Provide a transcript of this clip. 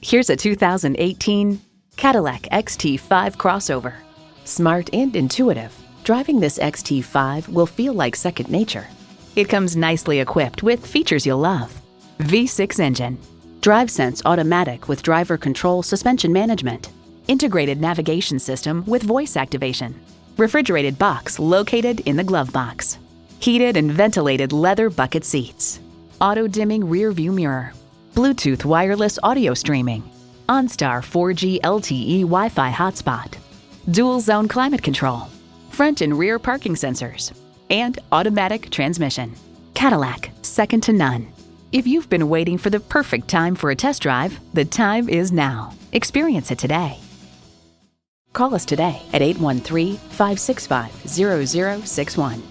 Here's a 2018 Cadillac Xt5 crossover. Smart and intuitive, driving this Xt5 will feel like second nature. It comes nicely equipped with features you'll love. V6 engine, DriveSense automatic with driver control suspension management, integrated navigation system with voice activation, refrigerated box located in the glove box, heated and ventilated leather bucket seats, auto-dimming rear view mirror, Bluetooth wireless audio streaming, OnStar 4G LTE Wi-Fi hotspot, dual zone climate control, front and rear parking sensors, and automatic transmission. Cadillac, second to none. If you've been waiting for the perfect time for a test drive, the time is now. Experience it today. Call us today at 813-565-0061.